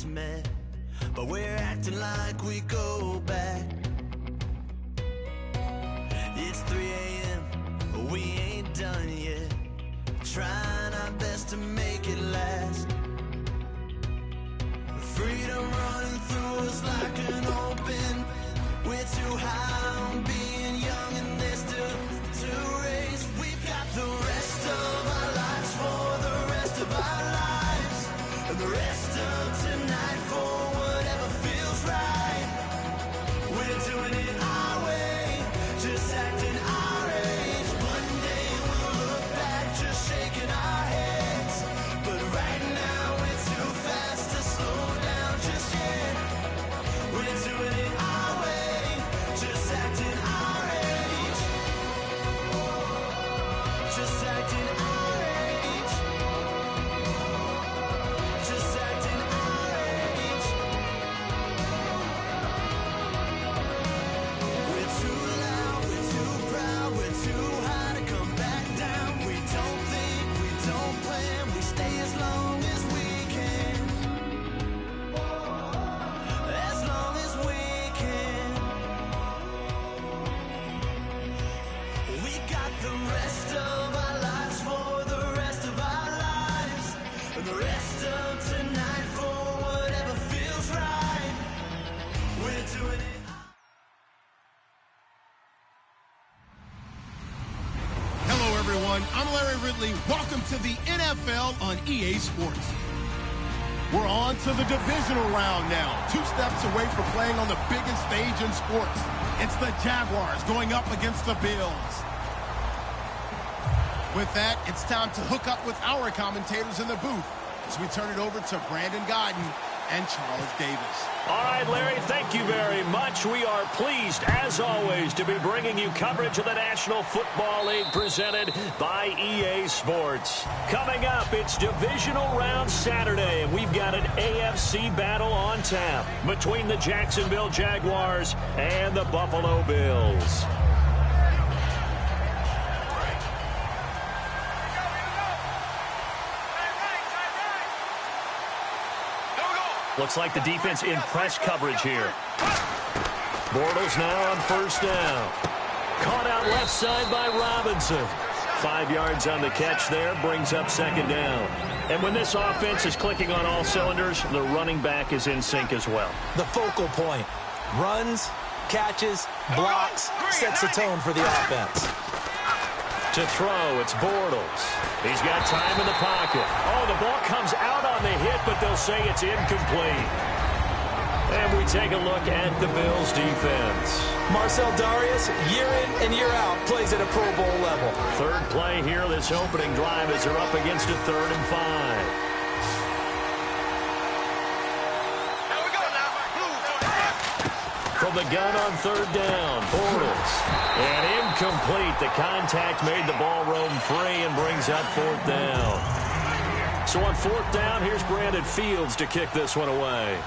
first met, but we're acting like we go back. It's 3 a.m., we ain't done yet, trying our best to make it last. Freedom running through us like an open. We're too high on being young, and there's still to race. We've got the rest of our lives for the rest of our lives, and the rest of tonight for whatever feels right. We're doing it our way, just acting our age. One day we'll look back just shaking our heads, but right now we're too fast to slow down just yet. We're doing it our way, just acting our age, just acting our age, just acting our age. We're too loud, we're too proud, we're too high to come back down. We don't think, we don't plan, we stay as long as we can, as long as we can. We got the rest of our lives for the rest of our lives, and the rest of tonight for whatever feels right. We're doing it. Hello, everyone. I'm Larry Ridley. Welcome to the NFL on EA Sports. We're on to the divisional round now. 2 steps away from playing on the biggest stage in sports. It's the Jaguars going up against the Bills. With that, it's time to hook up with our commentators in the booth as we turn it over to Brandon Godden and Charles Davis. All right, Larry, thank you very much. We are pleased, as always, to be bringing you coverage of the National Football League presented by EA Sports. Coming up, it's Divisional Round Saturday, and we've got an AFC battle on tap between the Jacksonville Jaguars and the Buffalo Bills. Looks like the defense in press coverage here. Bortles now on first down. Caught out left side by Robinson. 5 yards on the catch there, brings up second down. And when this offense is clicking on all cylinders, the running back is in sync as well. The focal point. Runs, catches, blocks, sets the tone for the offense. To throw, it's Bortles. He's got time in the pocket. Oh, the ball comes out on the hit, but they'll say it's incomplete. And we take a look at the Bills' defense. Marcel Darius, year in and year out, plays at a Pro Bowl level. Third play here, this opening drive, as they're up against a 3rd and 5. From the gun on third down, Bortles. And incomplete. The contact made the ball roam free and brings up 4th down. So on 4th down, here's Brandon Fields to kick this one away.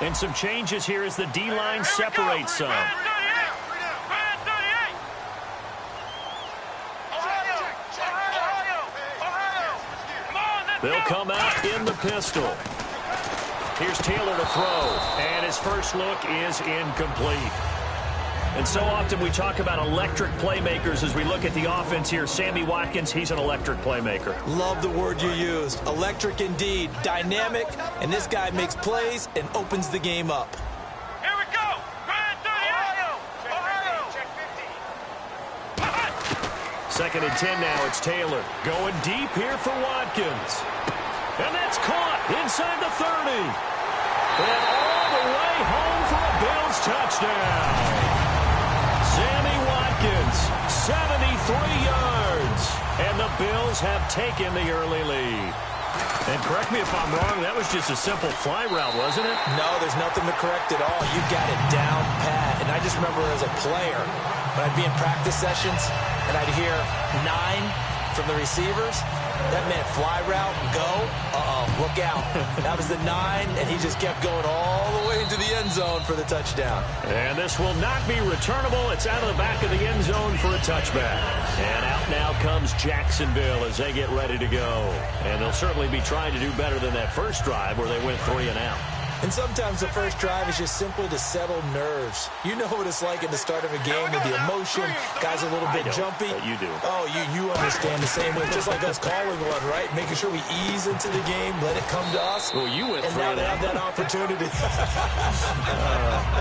And some changes here as the D-line separates some. They'll come out in the pistol. Here's Taylor to throw, and his first look is incomplete. And so often we talk about electric playmakers as we look at the offense here. Sammy Watkins, he's an electric playmaker. Love the word you used. Electric indeed. Dynamic, and this guy makes plays and opens the game up. Here we go. Ohio. Check 50. 2nd and 10 now. It's Taylor going deep here for Watkins. And that's caught inside the 30. And all the way home for a Bills touchdown. Sammy Watkins, 73 yards. And the Bills have taken the early lead. And correct me if I'm wrong, that was just a simple fly route, wasn't it? No, there's nothing to correct at all. You got it down pat. And I just remember as a player, when I'd be in practice sessions and I'd hear 9 from the receivers, that meant fly route, go, look out. That was the 9, and he just kept going all the way into the end zone for the touchdown. And this will not be returnable. It's out of the back of the end zone for a touchback. And out now comes Jacksonville as they get ready to go. And they'll certainly be trying to do better than that first drive where they went 3 and out. And sometimes the first drive is just simply to settle nerves. You know what it's like at the start of a game with the emotion. Guys a little bit jumpy. You do. Oh, you understand the same way. Just like us calling one, right? Making sure we ease into the game, let it come to us. Well, you went 3 and out. And now they have that opportunity.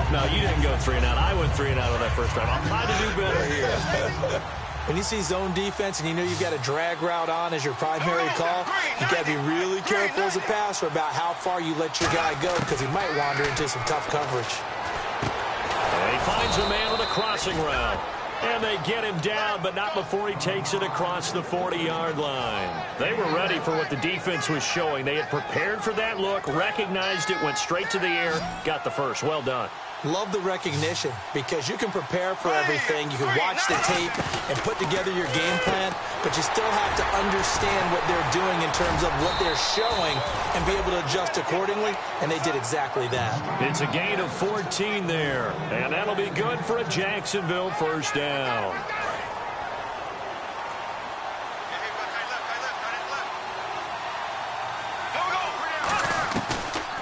No, you didn't go 3 and out. I went 3 and out on that first drive. I'll try to do better here. When you see zone defense and you know you've got a drag route on as your primary call, you got to be really careful as a passer about how far you let your guy go because he might wander into some tough coverage. And he finds a man with a crossing route. And they get him down, but not before he takes it across the 40-yard line. They were ready for what the defense was showing. They had prepared for that look, recognized it, went straight to the air, got the first. Well done. Love the recognition because you can prepare for everything. You can watch the tape and put together your game plan, but you still have to understand what they're doing in terms of what they're showing and be able to adjust accordingly, and they did exactly that. It's a gain of 14 there, and that'll be good for a Jacksonville first down.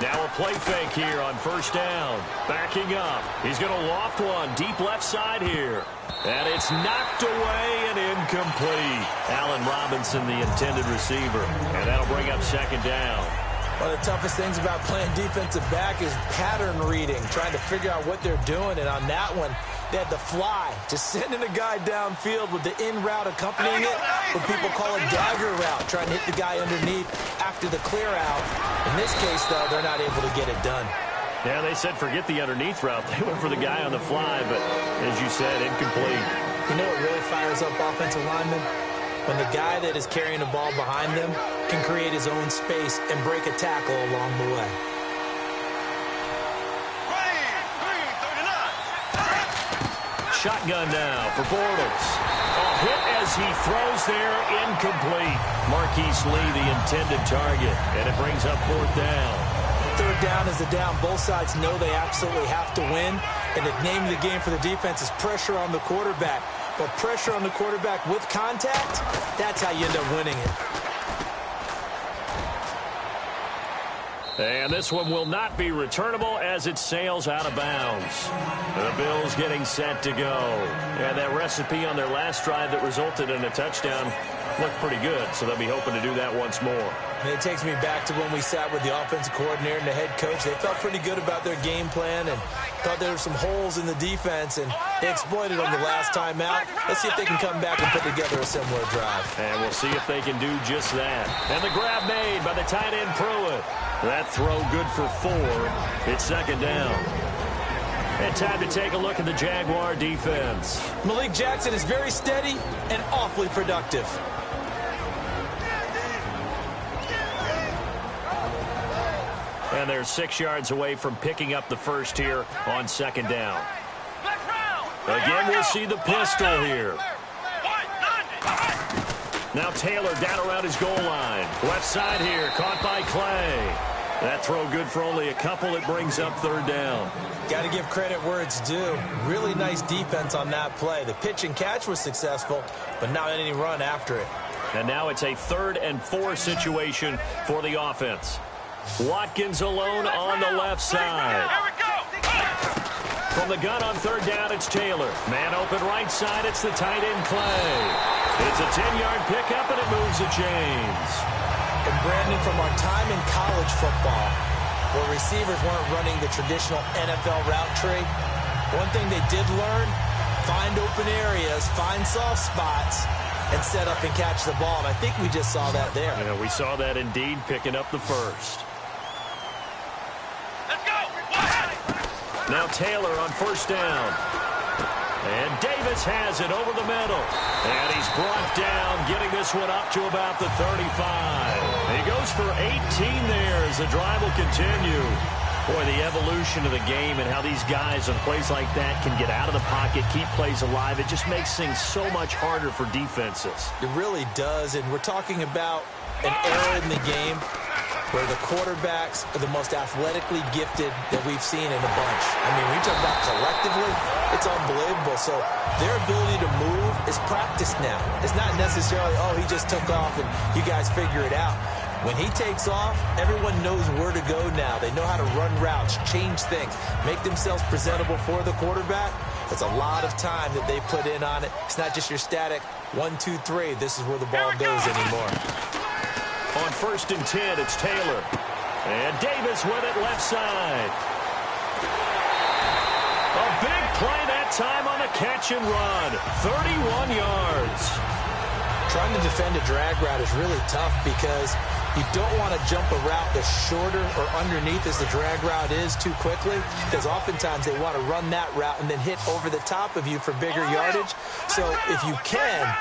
Now a play fake here on first down. Backing up. He's going to loft one deep left side here. And it's knocked away and incomplete. Allen Robinson, the intended receiver. And that'll bring up second down. One of the toughest things about playing defensive back is pattern reading, trying to figure out what they're doing. And on that one, they had the fly, just sending a guy downfield with the in route accompanying it, what people call a dagger route, trying to hit the guy underneath after the clear out. In this case, though, they're not able to get it done. Yeah, they said forget the underneath route. They went for the guy on the fly, but as you said, incomplete. You know what really fires up offensive linemen? When the guy that is carrying the ball behind them can create his own space and break a tackle along the way. Shotgun now for Bortles. A hit as he throws there, incomplete. Marquise Lee, the intended target, and it brings up fourth down. Third down is the down. Both sides know they absolutely have to win, and the name of the game for the defense is pressure on the quarterback. But pressure on the quarterback with contact, that's how you end up winning it. And this one will not be returnable as it sails out of bounds. The Bills getting set to go. And that recipe on their last drive that resulted in a touchdown looked pretty good, so they'll be hoping to do that once more. And it takes me back to when we sat with the offensive coordinator and the head coach. They felt pretty good about their game plan and thought there were some holes in the defense, and they exploited them the last time out. Let's see if they can come back and put together a similar drive. And we'll see if they can do just that. And the grab made by the tight end Pruitt. That throw good for 4. It's second down. And time to take a look at the Jaguar defense. Malik Jackson is very steady and awfully productive. And they're 6 yards away from picking up the first here on second down. Again, we'll see the pistol here. Now Taylor down around his goal line. Left side here, caught by Clay. That throw good for only a couple. It brings up third down. Got to give credit where it's due. Really nice defense on that play. The pitch and catch was successful, but not any run after it. And now it's a 3rd and 4 situation for the offense. Watkins alone on the left side. From the gun on third down, it's Taylor. Man open right side, it's the tight end Clay. It's a 10-yard pickup, and it moves the chains. And Brandon, from our time in college football, where receivers weren't running the traditional NFL route tree, one thing they did learn, find open areas, find soft spots, and set up and catch the ball. And I think we just saw that there. Yeah, we saw that indeed, picking up the first. Now Taylor on first down. And Davis Davis has it over the middle. And he's brought down, getting this one up to about the 35. He goes for 18 there as the drive will continue. Boy, the evolution of the game and how these guys on plays like that can get out of the pocket, keep plays alive, it just makes things so much harder for defenses. It really does, and we're talking about an era in the game where the quarterbacks are the most athletically gifted that we've seen in a bunch. I mean, when you talk about collectively, it's unbelievable. So their ability to move is practiced now. It's not necessarily, oh, he just took off and you guys figure it out. When he takes off, everyone knows where to go now. They know how to run routes, change things, make themselves presentable for the quarterback. It's a lot of time that they put in on it. It's not just your static 1, 2, 3. This is where the ball goes anymore. On 1st and 10, it's Taylor. And Davis with it left side. A big play that time on a catch and run. 31 yards. Trying to defend a drag route is really tough because you don't want to jump a route that's shorter or underneath as the drag route is too quickly, because oftentimes they want to run that route and then hit over the top of you for bigger yardage. So if you can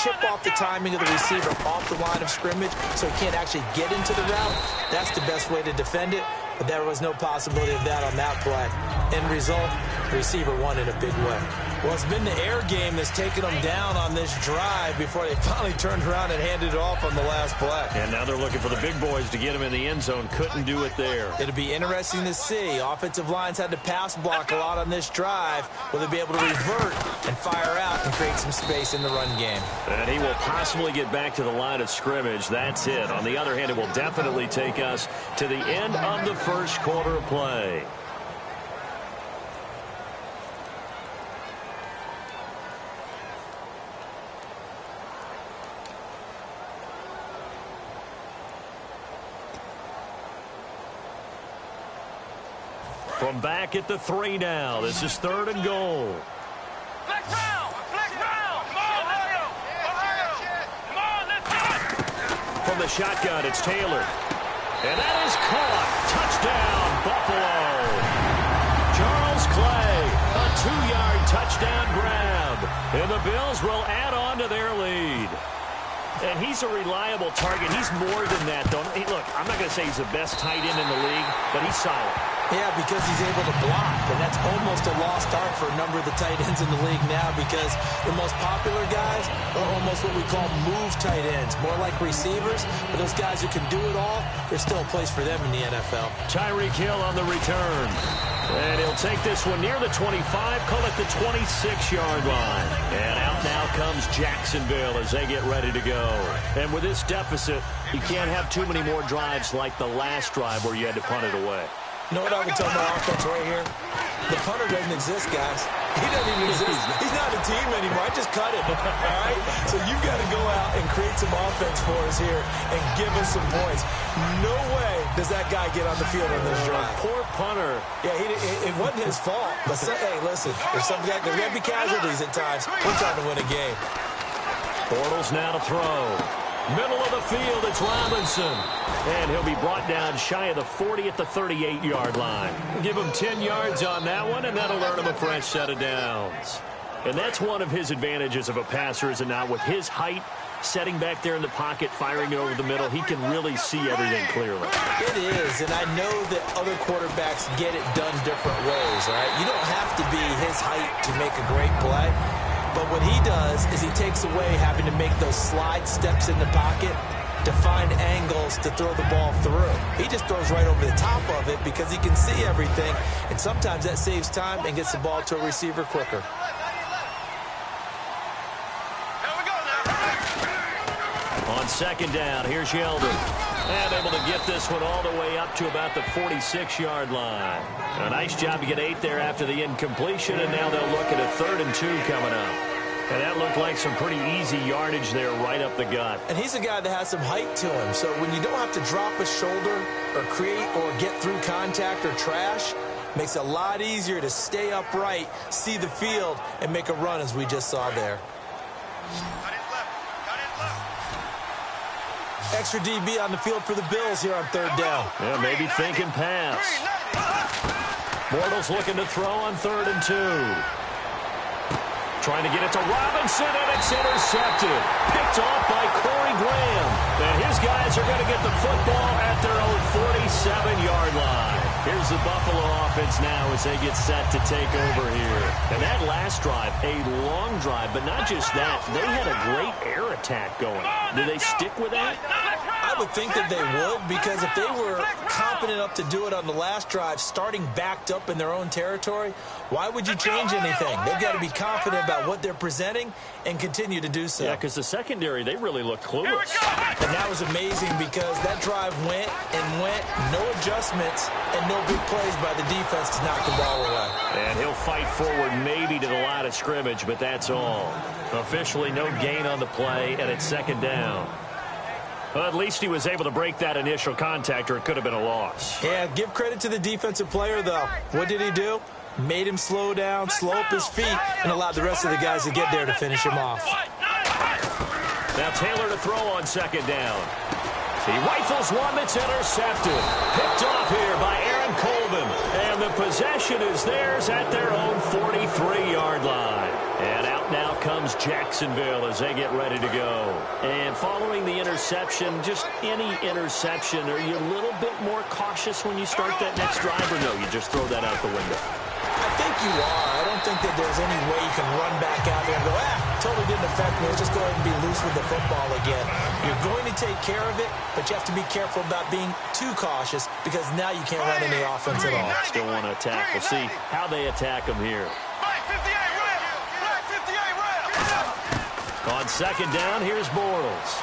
chip off the timing of the receiver off the line of scrimmage so he can't actually get into the route, that's the best way to defend it. But there was no possibility of that on that play. End result, the receiver won in a big way. Well, it's been the air game that's taken them down on this drive before they finally turned around and handed it off on the last play. And now they're looking for the big boys to get him in the end zone. Couldn't do it there. It'll be interesting to see. Offensive lines had to pass block a lot on this drive. Will they be able to revert and fire out and create some space in the run game? And he will possibly get back to the line of scrimmage. That's it. On the other hand, it will definitely take us to the end of the first quarter of play. From back at the 3 now. This is 3rd and goal. Flex round! Flex round! Come on, let's go! Come on, let's do it! From the shotgun, it's Taylor. And that is caught. Touchdown, Buffalo. Charles Clay, a 2-yard touchdown grab. And the Bills will add on to their lead. And he's a reliable target. He's more than that, though. Hey, look, I'm not going to say he's the best tight end in the league, but he's solid. Yeah, because he's able to block, and that's almost a lost art for a number of the tight ends in the league now, because the most popular guys are almost what we call move tight ends, more like receivers, but those guys who can do it all, there's still a place for them in the NFL. Tyreek Hill on the return. And he'll take this one near the 25, call it the 26-yard line. And out now comes Jacksonville as they get ready to go. And with this deficit, you can't have too many more drives like the last drive where you had to punt it away. You know what I would tell my offense right here? The punter doesn't exist, guys. He doesn't even exist. He's not a team anymore. I just cut him, all right? So you've got to go out and create some offense for us here and give us some points. No way does that guy get on the field on this drive. Poor punter. Yeah, it wasn't his fault. But hey, listen, there's some guys, there's going to be casualties at times. We're trying to win a game. Bortles now to throw. Middle of the field, it's Robinson. And he'll be brought down shy of the 40 at the 38-yard line. Give him 10 yards on that one, and that'll earn him a fresh set of downs. And that's one of his advantages of a passer, is it not? With his height, setting back there in the pocket, firing it over the middle, he can really see everything clearly. It is, and I know that other quarterbacks get it done different ways, all right? You don't have to be his height to make a great play. But what he does is he takes away having to make those slide steps in the pocket to find angles to throw the ball through. He just throws right over the top of it because he can see everything, and sometimes that saves time and gets the ball to a receiver quicker. On 2nd down, here's Yeldon. And able to get this one all the way up to about the 46-yard line. A nice job to get 8 there after the incompletion, and now they'll look at a 3rd and 2 coming up. And that looked like some pretty easy yardage there right up the gut. And he's a guy that has some height to him, so when you don't have to drop a shoulder or create or get through contact or trash, makes it a lot easier to stay upright, see the field, and make a run as we just saw there. Extra DB on the field for the Bills here on 3rd down. Yeah, maybe thinking pass. Bortles looking to throw on 3rd and 2. Trying to get it to Robinson, and it's intercepted. Picked off by Corey Graham. And his guys are going to get the football at their own 47-yard line. Here's the Buffalo offense now as they get set to take over here. And that last drive, a long drive, but not just that. They had a great air attack going. Do they stick with that? I would think that they would, because if they were competent enough to do it on the last drive, starting backed up in their own territory, why would you change anything? They've got to be confident about what they're presenting and continue to do so. Yeah, because the secondary, they really look clueless. And that was amazing because that drive went and went, no adjustments, and no big plays by the defense to knock the ball away. And he'll fight forward maybe to the line of scrimmage, but that's all. Officially no gain on the play, and it's second down. Well, at least he was able to break that initial contact, or it could have been a loss. Yeah, give credit to the defensive player, though. What did he do? Made him slow down, slow up his feet, and allowed the rest of the guys to get there to finish him off. Now Taylor to throw on second down. He rifles one that's intercepted. Picked off here by Aaron Coleman. And the possession is theirs at their own 43-yard line. And out now comes Jacksonville as they get ready to go. And following the interception, just any interception, are you a little bit more cautious when you start that next drive, or no, you just throw that out the window? I think you are. I don't think that there's any way you can run back out there and go, totally didn't affect me. Let's just go ahead and be loose with the football again. You're going to take care of it, but you have to be careful about being too cautious because now you can't run any offense at all. Still want to attack. We'll see how they attack them here. On second down, here's Bortles.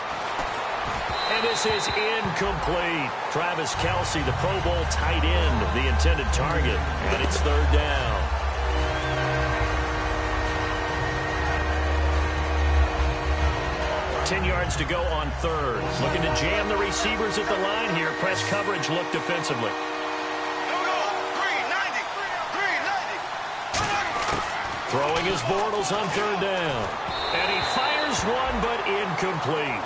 And this is incomplete. Travis Kelce, the Pro Bowl tight end, the intended target. And it's third down. Ten yards to go on third. Looking to jam the receivers at the line here. Press coverage look defensively. Throwing his Bortles on third down. And he fires one, but incomplete.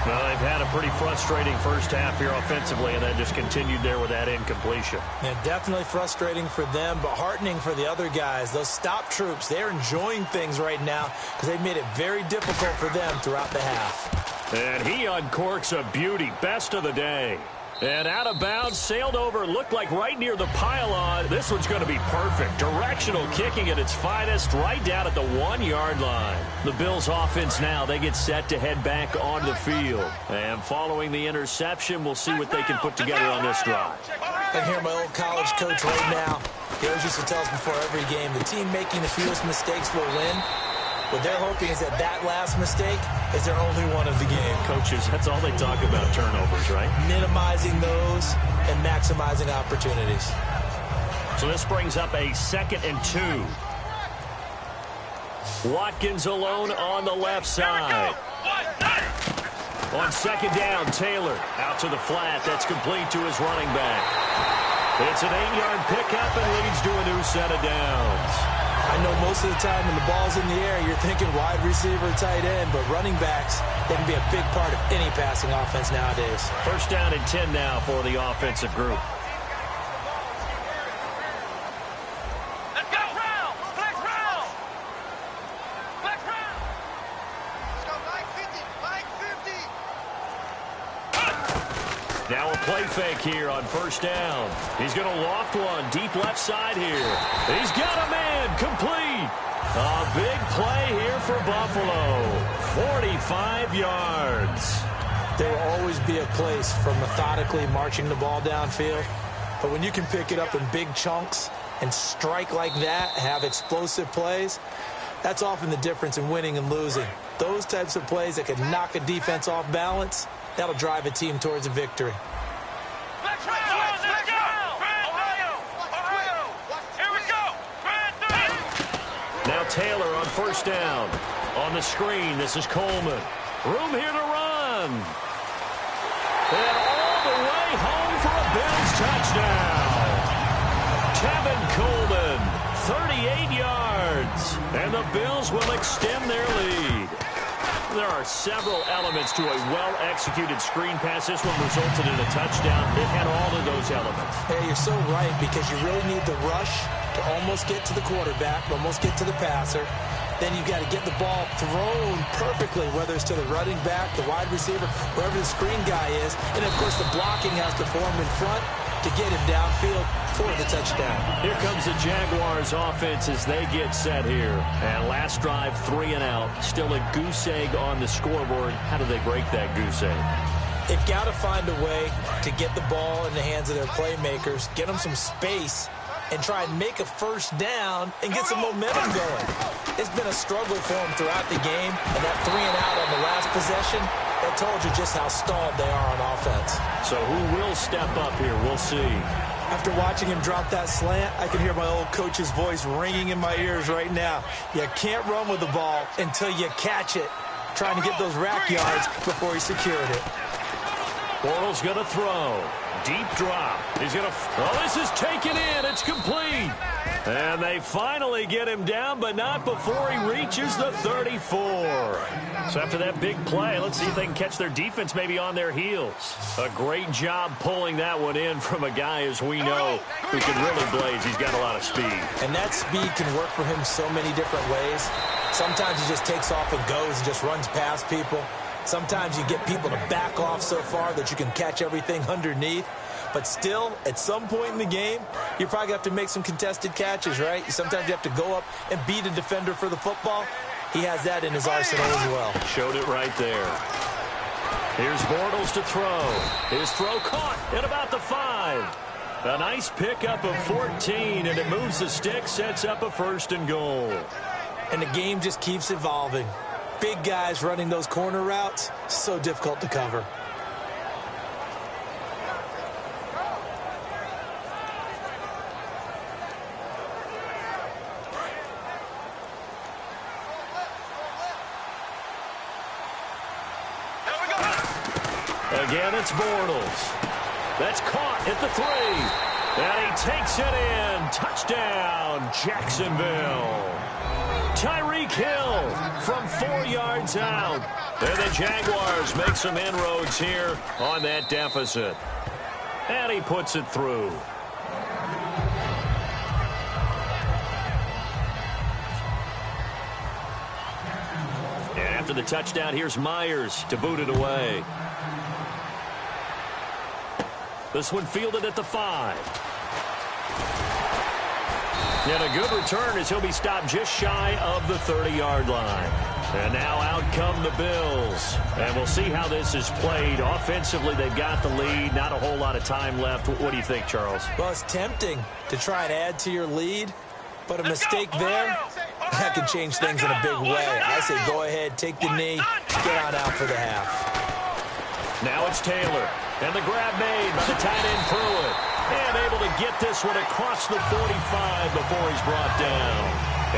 Well, they've had a pretty frustrating first half here offensively, and that just continued there with that incompletion. Yeah, definitely frustrating for them, but heartening for the other guys. Those stop troops, they're enjoying things right now because they've made it very difficult for them throughout the half. And he uncorks a beauty. Best of the day. And out of bounds, sailed over, looked like right near the pylon. This one's going to be perfect. Directional kicking at its finest, right down at the 1-yard line. The Bills offense now, they get set to head back onto the field. And following the interception, we'll see what they can put together on this drive. I can hear my old college coach right now. He always used to tell us before every game, the team making the fewest mistakes will win. What they're hoping is that that last mistake is their only one of the game. Coaches, that's all they talk about, turnovers, right? Minimizing those and maximizing opportunities. So this brings up a 2nd and 2. Watkins alone on the left side. On second down, Taylor out to the flat. That's complete to his running back. It's an 8-yard pickup and leads to a new set of downs. I know most of the time when the ball's in the air, you're thinking wide receiver, tight end, but running backs, they can be a big part of any passing offense nowadays. First down and 10 now for the offensive group. Let's go! Flex round! Flex round! Let's go, Mike 50! Now a play fake here on first down. He's going to loft one deep left side here. He's got a man complete. A big play here for Buffalo. 45 yards. There will always be a place for methodically marching the ball downfield. But when you can pick it up in big chunks and strike like that, have explosive plays, that's often the difference in winning and losing. Those types of plays that can knock a defense off balance, that'll drive a team towards a victory. Let's go! Ohio! Here we go! Now Taylor on first down. On the screen, this is Coleman. Room here to run. And all the way home for a Bills touchdown. Kevin Coleman, 38 yards. And the Bills will extend their lead. There are several elements to a well-executed screen pass. This one resulted in a touchdown. It had all of those elements. Hey, you're so right, because you really need the rush to almost get to the quarterback, almost get to the passer. then you've got to get the ball thrown perfectly, whether it's to the running back, the wide receiver, wherever the screen guy is. And, of course, the blocking has to form in front to get him downfield for the touchdown. Here comes the Jaguars offense as they get set here. And last drive, 3 and out. Still a goose egg on the scoreboard. How do they break that goose egg? They've got to find a way to get the ball in the hands of their playmakers, get them some space, and try and make a first down and get some momentum going. It's been a struggle for them throughout the game, and that 3 and out on the last possession, that told you just how stalled they are on offense. So who will step up here? We'll see. After watching him drop that slant, I can hear my old coach's voice ringing in my ears right now. You can't run with the ball until you catch it, trying to get those rack yards before he secured it. Bortles going to throw. Deep drop. He's going to... Oh, this is taken in. It's complete. And they finally get him down, but not before he reaches the 34. So after that big play, let's see if they can catch their defense maybe on their heels. A great job pulling that one in from a guy, as we know, who can really blaze. He's got a lot of speed. And that speed can work for him so many different ways. Sometimes he just takes off and goes and just runs past people. Sometimes you get people to back off so far that you can catch everything underneath. But still, at some point in the game, you probably have to make some contested catches, right? Sometimes you have to go up and beat a defender for the football. He has that in his arsenal as well. Showed it right there. Here's Bortles to throw. His throw caught at about the 5. A nice pickup of 14, and it moves the stick, sets up a 1st and goal. And the game just keeps evolving. Big guys running those corner routes, so difficult to cover. Again, it's Bortles. That's caught at the 3. And he takes it in. Touchdown, Jacksonville. Tyreek Hill from 4 yards out. And the Jaguars make some inroads here on that deficit. And he puts it through. And after the touchdown, here's Myers to boot it away. This one fielded at the 5. And a good return as he'll be stopped just shy of the 30-yard line. And now out come the Bills. And we'll see how this is played. Offensively, they've got the lead. Not a whole lot of time left. What do you think, Charles? Well, it's tempting to try and add to your lead, but a mistake there, that could change things in a big way. I say go ahead, take the knee, get on out for the half. Now it's Taylor. And the grab made by the tight end Pruitt. And able to get this one across the 45 before he's brought down.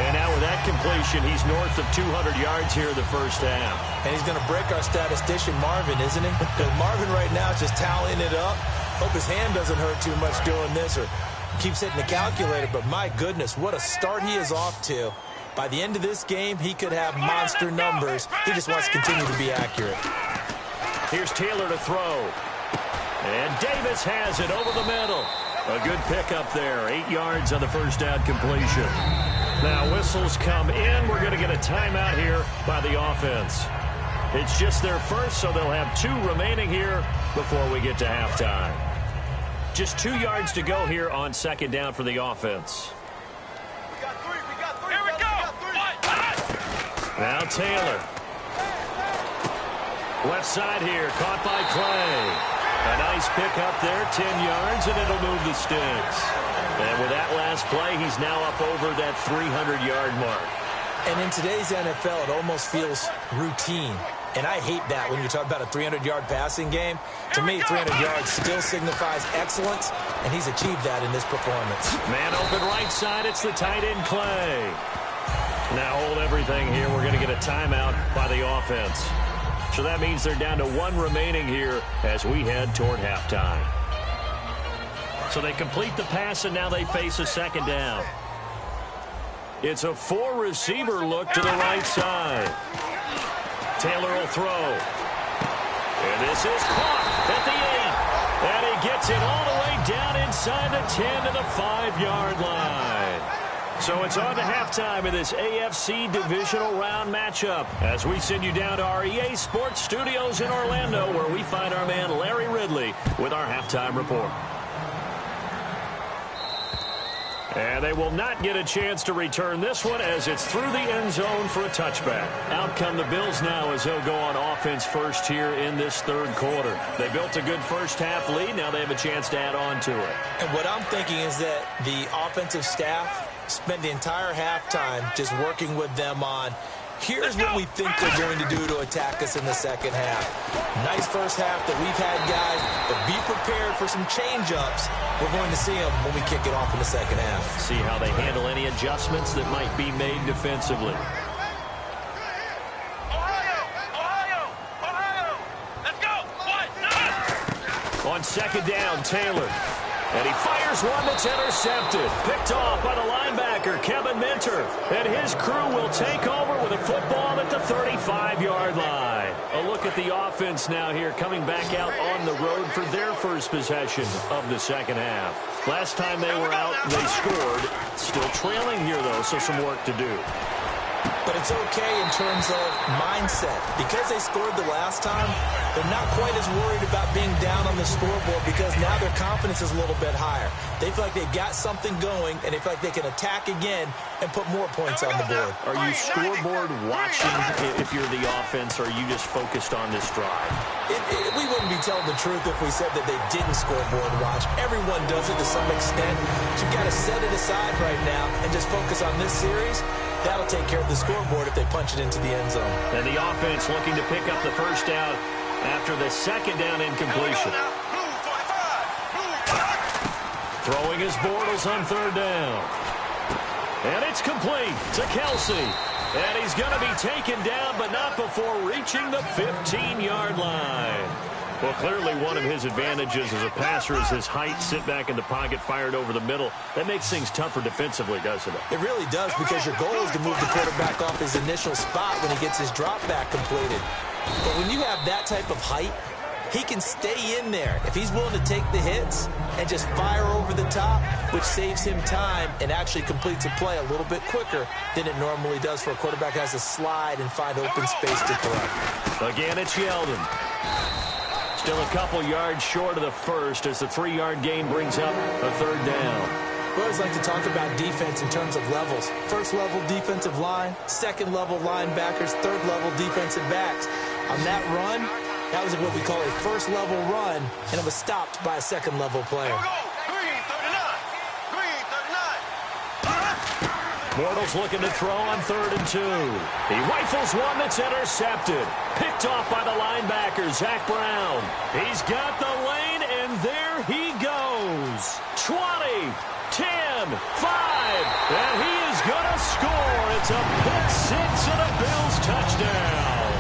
And now with that completion, he's north of 200 yards here in the first half. And he's going to break our statistician Marvin, isn't he? Because Marvin right now is just tallying it up. Hope his hand doesn't hurt too much doing this or keeps hitting the calculator. But my goodness, what a start he is off to. By the end of this game, he could have monster numbers. He just wants to continue to be accurate. Here's Taylor to throw. And Davis has it over the middle. A good pickup there. 8 yards on the first down completion. Now whistles come in. We're going to get a timeout here by the offense. It's just their first, so they'll have 2 remaining here before we get to halftime. Just 2 yards to go here on second down for the offense. Here we go. Now Taylor. Left side here, caught by Clay. A nice pickup there, 10 yards, and it'll move the sticks. And with that last play, he's now up over that 300-yard mark. And in today's NFL, it almost feels routine. And I hate that when you talk about a 300-yard passing game. To me, 300 yards still signifies excellence, and he's achieved that in this performance. Man open right side, it's the tight end Clay. Now hold everything here. We're going to get a timeout by the offense. So that means they're down to 1 remaining here as we head toward halftime. So they complete the pass, and now they face a second down. It's a 4-receiver look to the right side. Taylor will throw. And this is caught at the 8. And he gets it all the way down inside the 10 to the 5-yard line. So it's on to halftime of this AFC divisional round matchup as we send you down to our EA Sports studios in Orlando, where we find our man Larry Ridley with our halftime report. And they will not get a chance to return this one as it's through the end zone for a touchback. Out come the Bills now as they'll go on offense first here in this third quarter. They built a good first half lead. Now they have a chance to add on to it. And what I'm thinking is that the offensive staff spent the entire halftime just working with them on, here's what we think they're going to do to attack us in the second half. Nice first half that we've had, guys, but be prepared for some change-ups. We're going to see them when we kick it off in the second half. See how they handle any adjustments that might be made defensively. Ohio, let's go. On second down, Taylor. And he fires one that's intercepted. Picked off by the linebacker, Kevin Minter. And his crew will take over with a football at the 35-yard line. A look at the offense now here, coming back out on the road for their first possession of the second half. Last time they were out, they scored. Still trailing here, though, so some work to do. But it's okay in terms of mindset. Because they scored the last time, they're not quite as worried about being down on the scoreboard because now their confidence is a little bit higher. They feel like they've got something going, and they feel like they can attack again and put more points on the board. Are you scoreboard watching if you're the offense, or are you just focused on this drive? We wouldn't be telling the truth if we said that they didn't scoreboard watch. Everyone does it to some extent. But you've got to set it aside right now and just focus on this series. That'll take care of the scoreboard if they punch it into the end zone. And the offense looking to pick up the first down after the second down incompletion. Throwing his Bortles on third down. And it's complete to Kelsey. And he's going to be taken down, but not before reaching the 15-yard line. Well, clearly one of his advantages as a passer is his height. Sit back in the pocket, fired over the middle. That makes things tougher defensively, doesn't it? It really does, because your goal is to move the quarterback off his initial spot when he gets his drop back completed. But when you have that type of height, he can stay in there if he's willing to take the hits and just fire over the top, which saves him time and actually completes a play a little bit quicker than it normally does for a quarterback who has to slide and find open space to throw. Again, it's Yeldon. Still a couple yards short of the first as the 3-yard gain brings up a third down. We always like to talk about defense in terms of levels. First level defensive line, second level linebackers, third level defensive backs. On that run, that was what we call a first level run, and it was stopped by a second level player. Bortles looking to throw on 3rd and 2. He rifles one that's intercepted. Picked off by the linebacker, Zach Brown. He's got the lane, and there he goes. 20, 10, 5, and he is going to score. It's a pick six and a Bills touchdown.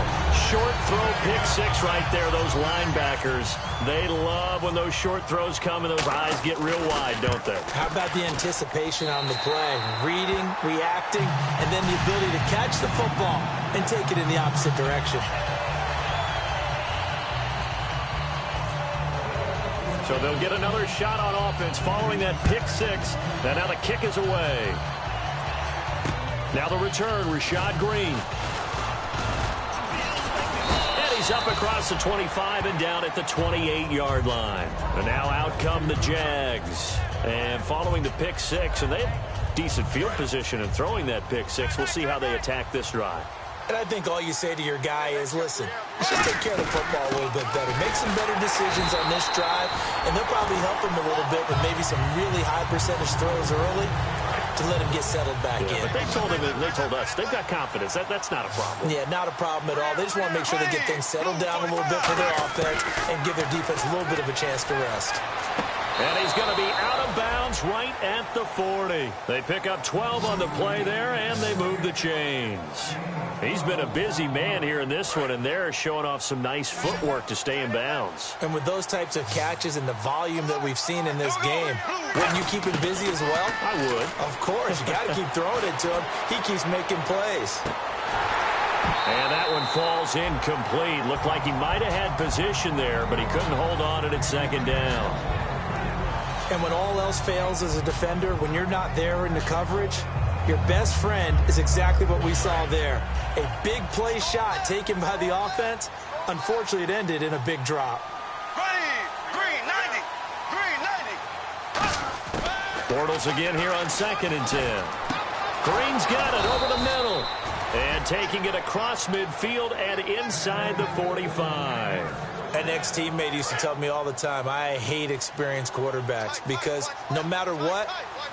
Short throw, pick six right there. Those linebackers, they love when those short throws come and those eyes get real wide, don't they? How about the anticipation on the play? Reading, reacting, and then the ability to catch the football and take it in the opposite direction. So they'll get another shot on offense following that pick six. And now the kick is away. Now the return, Rashad Green. He's up across the 25 and down at the 28-yard line. And now out come the Jags. And following the pick six, and they have decent field position in throwing that pick six. We'll see how they attack this drive. And I think all you say to your guy is, listen, let's just take care of the football a little bit better. Make some better decisions on this drive, and they'll probably help him a little bit with maybe some really high percentage throws early to let him get settled back in. But they told him, and they told us, they've got confidence. That's not a problem. Yeah, not a problem at all. They just want to make sure they get things settled down a little bit for their offense and give their defense a little bit of a chance to rest. And he's going to be out of bounds right at the 40. They pick up 12 on the play there, and they move the chains. He's been a busy man here in this one, and they're showing off some nice footwork to stay in bounds. And with those types of catches and the volume that we've seen in this game, wouldn't you keep him busy as well? I would. Of course. You got to keep throwing it to him. He keeps making plays. And that one falls incomplete. Looked like he might have had position there, but he couldn't hold on at second down. And when all else fails as a defender, when you're not there in the coverage, Your best friend is exactly what we saw there. A big play shot taken by the offense. Unfortunately, it ended in a big drop. Green 90. Bortles again here on 2nd and 10. Green's got it over the middle. And taking it across midfield and inside the 45. An ex-teammate used to tell me all the time, I hate experienced quarterbacks because no matter what,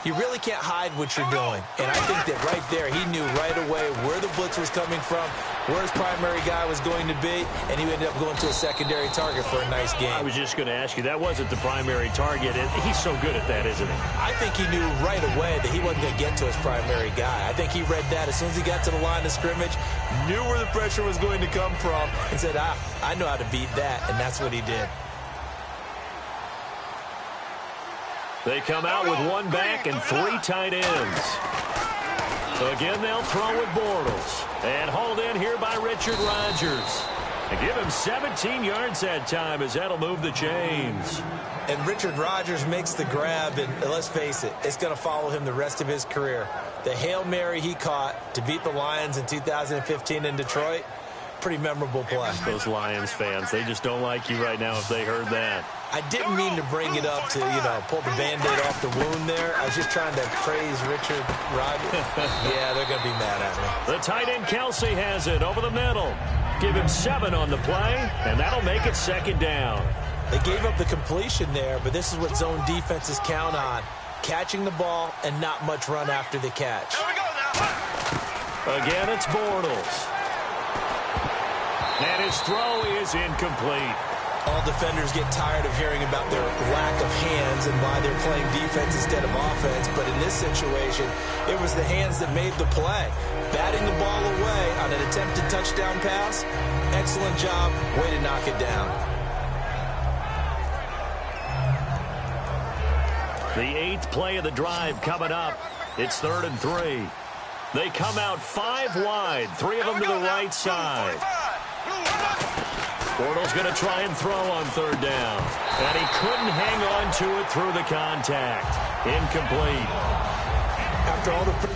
you really can't hide what you're doing. And I think that right there, he knew right away where the blitz was coming from, where his primary guy was going to be, and he ended up going to a secondary target for a nice game. I was just going to ask you, that wasn't the primary target. He's so good at that, isn't he? I think he knew right away that he wasn't going to get to his primary guy. I think he read that as soon as he got to the line of scrimmage, knew where the pressure was going to come from, and said, I know how to beat that, and that's what he did. They come out with one back and 3 tight ends. Again, they'll throw with Bortles. And hauled in here by Richard Rodgers. And give him 17 yards that time as that'll move the chains. And Richard Rodgers makes the grab, and let's face it, it's going to follow him the rest of his career. The Hail Mary he caught to beat the Lions in 2015 in Detroit, pretty memorable play. Those Lions fans, they just don't like you right now if they heard that. I didn't mean to bring it up to, pull the Band-Aid off the wound there. I was just trying to praise Richard Rodgers. Yeah, they're going to be mad at me. The tight end Kelsey has it over the middle. Give him 7 on the play, and that'll make it 2nd down. They gave up the completion there, but this is what zone defenses count on. Catching the ball and not much run after the catch. Again, it's Bortles. And his throw is incomplete. All defenders get tired of hearing about their lack of hands and why they're playing defense instead of offense. But in this situation, it was the hands that made the play. Batting the ball away on an attempted touchdown pass. Excellent job. Way to knock it down. The 8th play of the drive coming up. It's 3rd and 3. They come out 5 wide, 3 of them to the right side. Bortles going to try and throw on 3rd down. And he couldn't hang on to it through the contact. Incomplete. After all the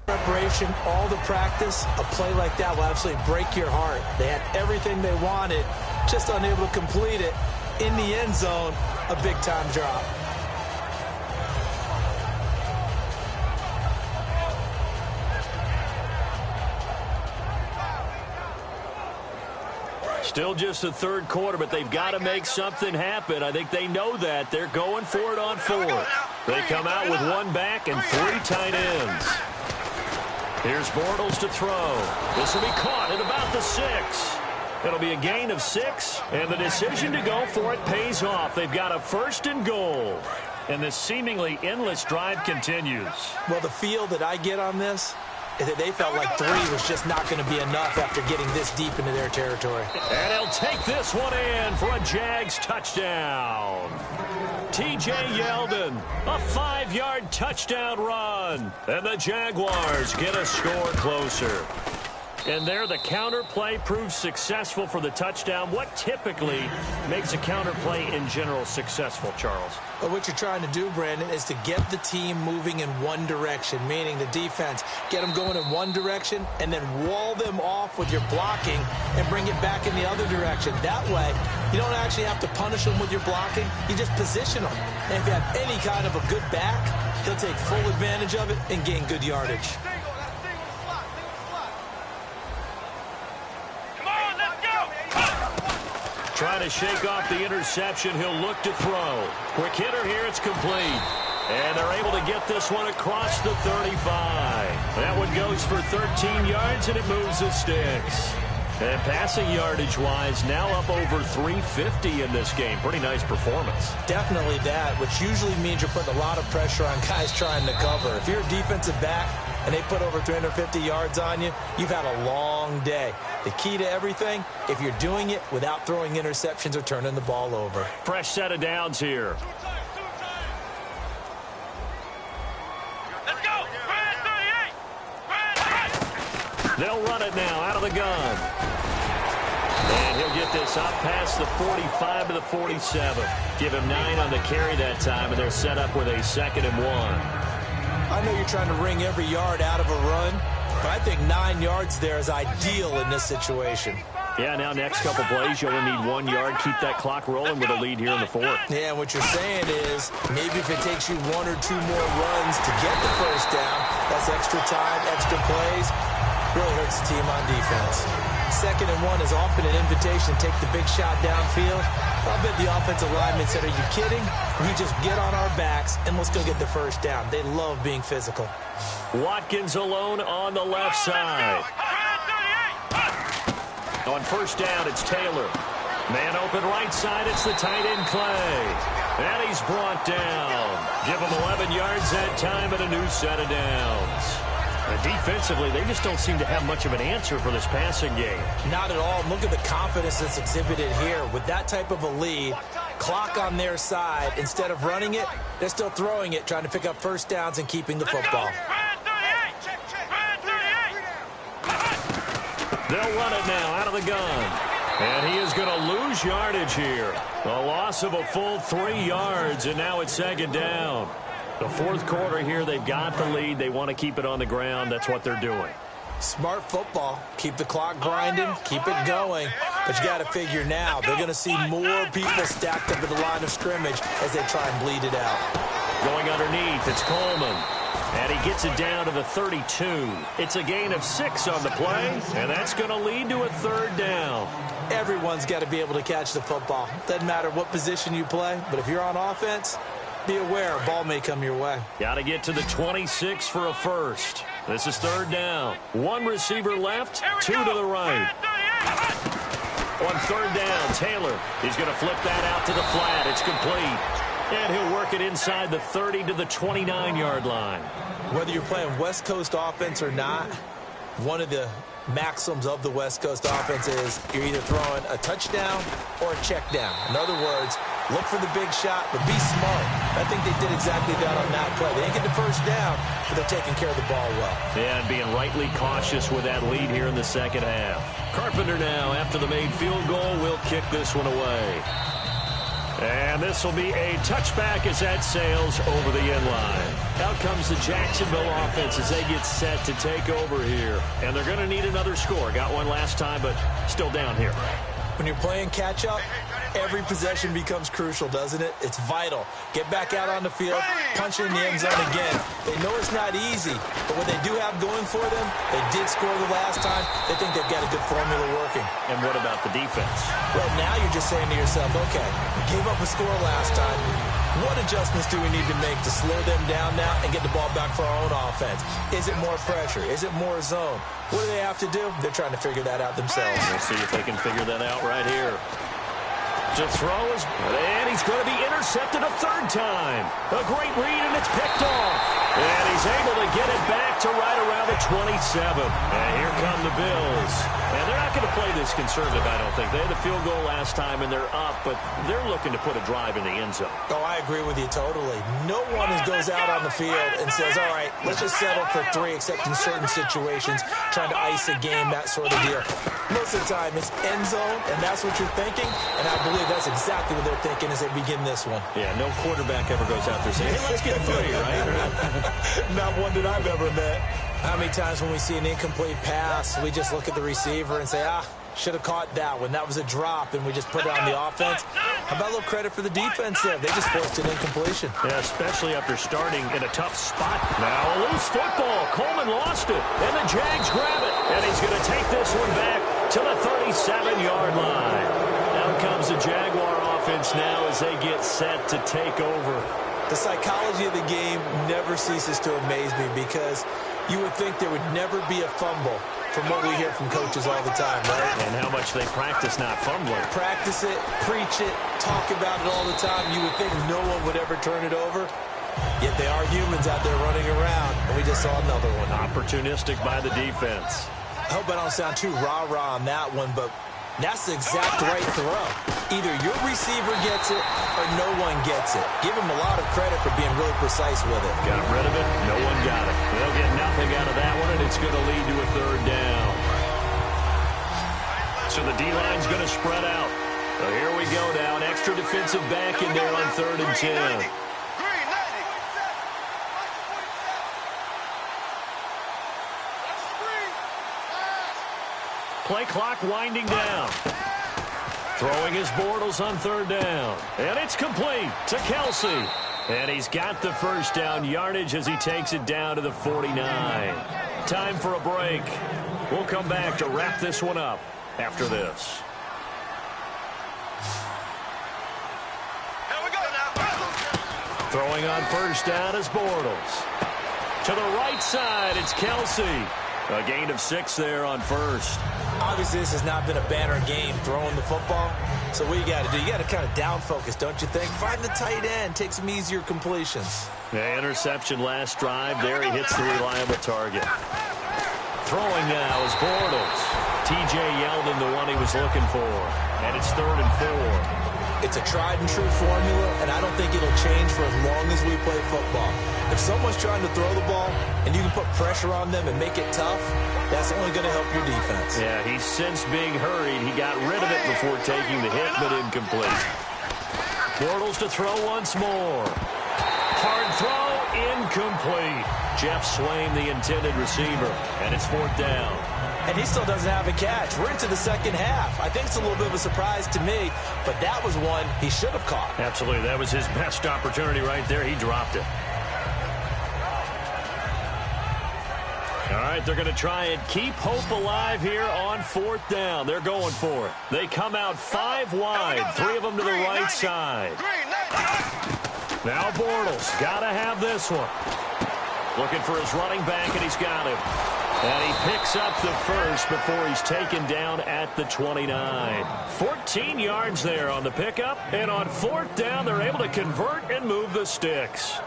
preparation, all the practice, a play like that will absolutely break your heart. They had everything they wanted, just unable to complete it. In the end zone, a big-time drop. Still just the 3rd quarter, but they've got to make something happen. I think they know that. They're going for it on 4th. They come out with 1 back and 3 tight ends. Here's Bortles to throw. This will be caught at about the 6. It'll be a gain of 6, and the decision to go for it pays off. They've got a 1st and goal, and this seemingly endless drive continues. Well, the feel that I get on this is that they felt like 3 was just not going to be enough after getting this deep into their territory. And he'll take this one in for a Jags touchdown. T.J. Yeldon, a 5-yard touchdown run. And the Jaguars get a score closer. And there, the counter play proves successful for the touchdown. What typically makes a counter play in general successful, Charles? Well, what you're trying to do, Brandon, is to get the team moving in one direction, meaning the defense, get them going in one direction and then wall them off with your blocking and bring it back in the other direction. That way, you don't actually have to punish them with your blocking. You just position them. And if you have any kind of a good back, he'll take full advantage of it and gain good yardage. Trying to shake off the interception. He'll look to throw. Quick hitter here. It's complete. And they're able to get this one across the 35. That one goes for 13 yards, and it moves the sticks. And passing yardage-wise, now up over 350 in this game. Pretty nice performance. Definitely that, which usually means you're putting a lot of pressure on guys trying to cover. If you're a defensive back and they put over 350 yards on you, you've had a long day. The key to everything, if you're doing it without throwing interceptions or turning the ball over. Fresh set of downs here. Let's go. Brand 38. of the gun. And he'll get this up past the 45 to the 47. Give him 9 on the carry that time, and they're set up with a 2nd and 1. I know you're trying to wring every yard out of a run, but I think 9 yards there is ideal in this situation. Yeah, now next couple plays, you only need 1 yard. Keep that clock rolling with a lead here in the 4th. Yeah, and what you're saying is maybe if it takes you 1 or 2 more runs to get the first down, that's extra time, extra plays, really hurts the team on defense. 2nd and 1 is often an invitation to take the big shot downfield. I'll bet the offensive linemen said, are you kidding? We just get on our backs and let's go get the first down. They love being physical. Watkins alone on the left side. On first down, it's Taylor. Man open right side, it's the tight end Clay. And he's brought down. Give him 11 yards that time and a new set of downs. And defensively, they just don't seem to have much of an answer for this passing game. Not at all. Look at the confidence that's exhibited here. With that type of a lead, clock on their side, instead of running it, they're still throwing it, trying to pick up first downs and keeping the football. They'll run it now out of the gun. And he is going to lose yardage here. A loss of a full 3 yards, and now it's 2nd down. The 4th quarter here, they've got the lead. They want to keep it on the ground. That's what they're doing. Smart football. Keep the clock grinding. Keep it going. But you got to figure now, they're going to see more people stacked up at the line of scrimmage as they try and bleed it out. Going underneath, it's Coleman. And he gets it down to the 32. It's a gain of 6 on the play, and that's going to lead to a 3rd down. Everyone's got to be able to catch the football. Doesn't matter what position you play, but if you're on offense, be aware a ball may come your way. Got to get to the 26 for a first. This is 3rd down. 1 receiver left, 2 to the right. On 3rd down, Taylor. He's going to flip that out to the flat. It's complete. And he'll work it inside the 30 to the 29-yard line. Whether you're playing West Coast offense or not, one of the maxims of the West Coast offense is you're either throwing a touchdown or a check down. In other words, look for the big shot, but be smart. I think they did exactly that on that play. They didn't get the first down, but they're taking care of the ball well. Yeah, and being rightly cautious with that lead here in the 2nd half. Carpenter now, after the made field goal, will kick this one away. And this will be a touchback as that sails over the end line. Out comes the Jacksonville offense as they get set to take over here. And they're going to need another score. Got one last time, but still down here. When you're playing catch-up, every possession becomes crucial, doesn't it? It's vital. Get back out on the field, punch in the end zone again. They know it's not easy, but what they do have going for them, they did score the last time. They think they've got a good formula working. And what about the defense? Well, now you're just saying to yourself, okay, we gave up a score last time. What adjustments do we need to make to slow them down now and get the ball back for our own offense? Is it more pressure? Is it more zone? What do they have to do? They're trying to figure that out themselves. We'll see if they can figure that out right here. To throw is, and he's going to be intercepted a 3rd time. A great read, and it's picked off. And he's able to get it back to right around the 27. And here come the Bills. And they're not going to play this conservative, I don't think. They had the field goal last time, and they're up, but they're looking to put a drive in the end zone. Oh, I agree with you totally. No one goes out on the field and says, all right, let's just settle for 3, except in certain situations, trying to ice a game, that sort of deal. Most of the time, it's end zone, and that's what you're thinking, and I believe that's exactly what they're thinking as they begin this one. Yeah, no quarterback ever goes out there saying, hey, let's get 3, right? Not one that I've ever met. How many times when we see an incomplete pass, we just look at the receiver and say, should have caught that one. That was a drop, and we just put it on the offense. How about a little credit for the defense there? They just forced an incompletion. Yeah, especially after starting in a tough spot. Now a loose football. Coleman lost it, and the Jags grab it. And he's going to take this one back to the 37-yard line. Out comes the Jaguar offense now as they get set to take over. The psychology of the game never ceases to amaze me because you would think there would never be a fumble from what we hear from coaches all the time, right? And how much they practice not fumbling. Practice it, preach it, talk about it all the time. You would think no one would ever turn it over. Yet they are humans out there running around, and we just saw another one. Opportunistic by the defense. I hope I don't sound too rah-rah on that one, but that's the exact right throw. Either your receiver gets it or no one gets it. Give him a lot of credit for being really precise with it. Got rid of it. No one got it. They'll get nothing out of that one, and it's going to lead to a 3rd down. So the D-line's going to spread out. So here we go now. An extra defensive back in there on 3rd and 10. Play clock winding down. Throwing his Bortles on 3rd down. And it's complete to Kelsey. And he's got the first down yardage as he takes it down to the 49. Time for a break. We'll come back to wrap this one up after this. Here we go now. Throwing on 1st down is Bortles. To the right side, it's Kelsey. A gain of 6 there on 1st. Obviously, this has not been a banner game throwing the football. So what you got to do, you got to kind of down focus, don't you think? Find the tight end, take some easier completions. The interception last drive. There he hits the reliable target. Throwing now is Bortles. TJ Yeldon, the one he was looking for. And it's 3rd and 4. It's a tried-and-true formula, and I don't think it'll change for as long as we play football. If someone's trying to throw the ball and you can put pressure on them and make it tough, that's only going to help your defense. Yeah, he's since being hurried. He got rid of it before taking the hit, but incomplete. Bortles to throw once more. Hard throw, incomplete. Jeff Swain, the intended receiver, and it's 4th down. And he still doesn't have a catch. We're into the second half. I think it's a little bit of a surprise to me, but that was one he should have caught. Absolutely. That was his best opportunity right there. He dropped it. All right, they're going to try and keep hope alive here on 4th down. They're going for it. They come out 5 wide, 3 of them to the right side. Now Bortles, got to have this one. Looking for his running back, and he's got him. And he picks up the first before he's taken down at the 29. 14 yards there on the pickup. And on 4th down, they're able to convert and move the sticks.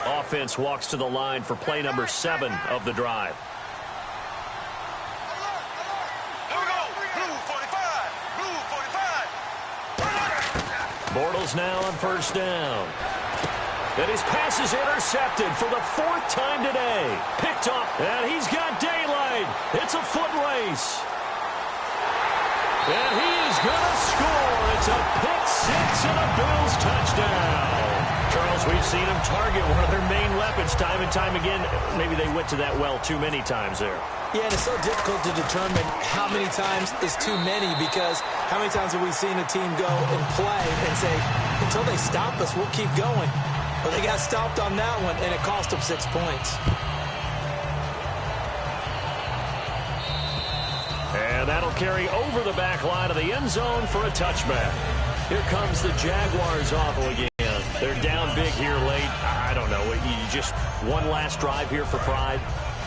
Offense walks to the line for play number 7 of the drive. Here we go. Blue 45. Blue 45. Bortles now on 1st down. And his pass is intercepted for the 4th time today. Picked up, and he's got daylight. It's a foot race. And he is going to score. It's a pick 6 and a Bills touchdown. Charles, we've seen him target one of their main weapons time and time again. Maybe they went to that well too many times there. Yeah, and it's so difficult to determine how many times is too many, because how many times have we seen a team go and play and say, until they stop us, we'll keep going. But they got stopped on that one, and it cost them 6 points. And that'll carry over the back line of the end zone for a touchback. Here comes the Jaguars off again. They're down big here late. I don't know. You just one last drive here for pride.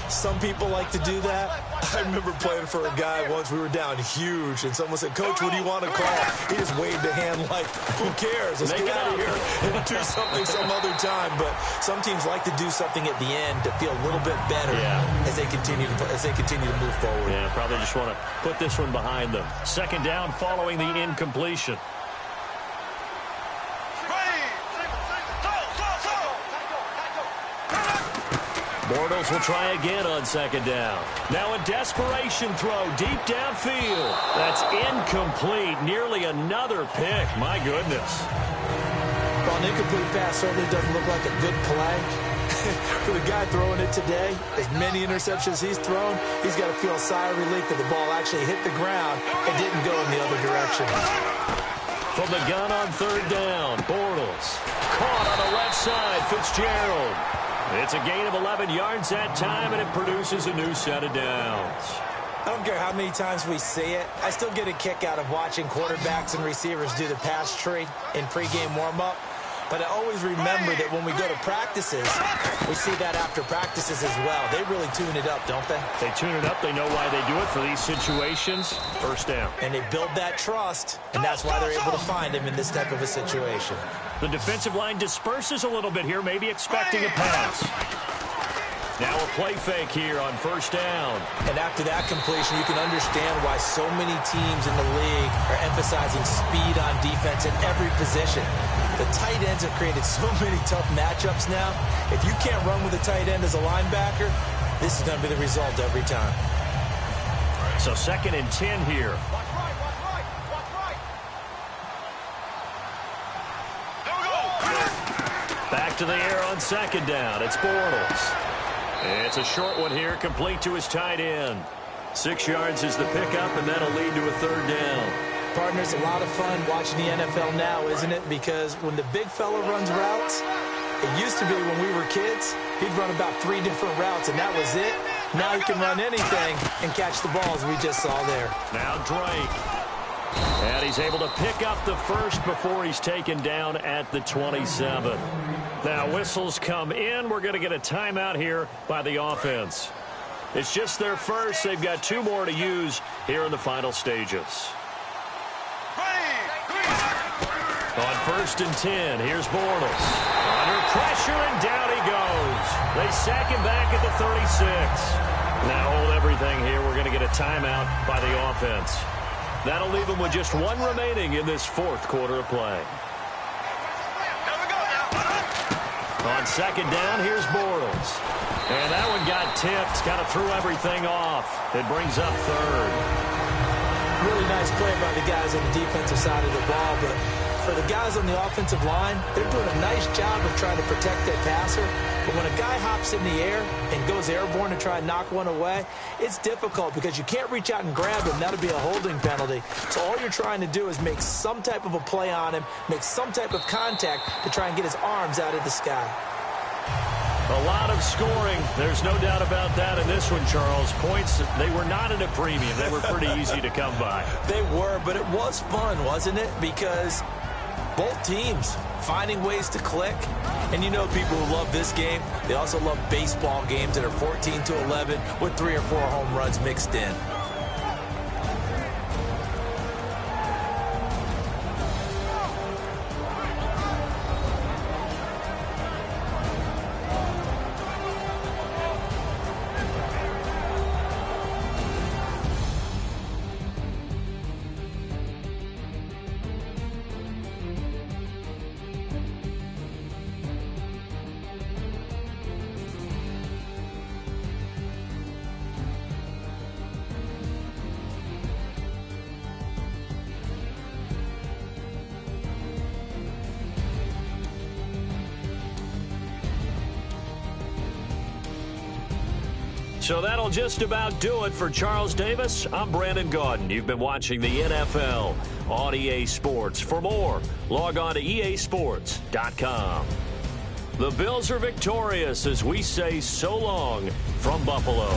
Some people like to do that. I remember playing for a guy once. We were down huge, and someone said, "Coach, what do you want to call?" He just waved a hand like, "Who cares? Let's get out of here and do something some other time." But some teams like to do something at the end to feel a little bit better as they continue to move forward. Yeah, probably just want to put this one behind them. 2nd down following the incompletion. Bortles will try again on 2nd down. Now a desperation throw deep downfield. That's incomplete. Nearly another pick. My goodness. Well, an incomplete pass certainly doesn't look like a good play. For the guy throwing it today, as many interceptions he's thrown, he's got to feel a sigh of relief that the ball actually hit the ground and didn't go in the other direction. From the gun on 3rd down, Bortles. Caught on the left side, Fitzgerald. It's a gain of 11 yards that time, and it produces a new set of downs. I don't care how many times we see it. I still get a kick out of watching quarterbacks and receivers do the pass tree in pregame warm-up. But I always remember that when we go to practices, we see that after practices as well. They really tune it up, don't they? They tune it up. They know why they do it for these situations. 1st down. And they build that trust, and that's why they're able to find him in this type of a situation. The defensive line disperses a little bit here, maybe expecting a pass. Now a play fake here on 1st down. And after that completion, you can understand why so many teams in the league are emphasizing speed on defense in every position. The tight ends have created so many tough matchups now. If you can't run with a tight end as a linebacker, this is going to be the result every time. So 2nd and 10 here. Back to the air on 2nd down. It's Bortles. It's a short one here, complete to his tight end. 6 yards is the pickup, and that'll lead to a 3rd down. Partners, a lot of fun watching the NFL now, isn't it? Because when the big fella runs routes, it used to be when we were kids, he'd run about 3 different routes, and that was it. Now he can run anything and catch the balls we just saw there. Now Drake. And he's able to pick up the first before he's taken down at the 27. Now whistles come in. We're going to get a timeout here by the offense. It's just their first. They've got 2 more to use here in the final stages. On 1st and 10, here's Bortles. Under pressure, and down he goes. They sack him back at the 36. Now hold everything here. We're going to get a timeout by the offense. That'll leave them with just 1 remaining in this 4th quarter of play. On 2nd down, here's Bortles. And that one got tipped, kind of threw everything off. It brings up 3rd. Really nice play by the guys on the defensive side of the ball, but for the guys on the offensive line, they're doing a nice job of trying to protect that passer. But when a guy hops in the air and goes airborne to try and knock one away, it's difficult because you can't reach out and grab him. That'll be a holding penalty. So all you're trying to do is make some type of a play on him, make some type of contact to try and get his arms out of the sky. A lot of scoring. There's no doubt about that in this one, Charles. Points, they were not at a premium. They were pretty easy to come by. They were, but it was fun, wasn't it? Because both teams finding ways to click. And you know people who love this game, they also love baseball games that are 14-11 with 3 or 4 home runs mixed in. So that'll just about do it for Charles Davis. I'm Brandon Gaudin. You've been watching the NFL on EA Sports. For more, log on to easports.com. The Bills are victorious as we say so long from Buffalo.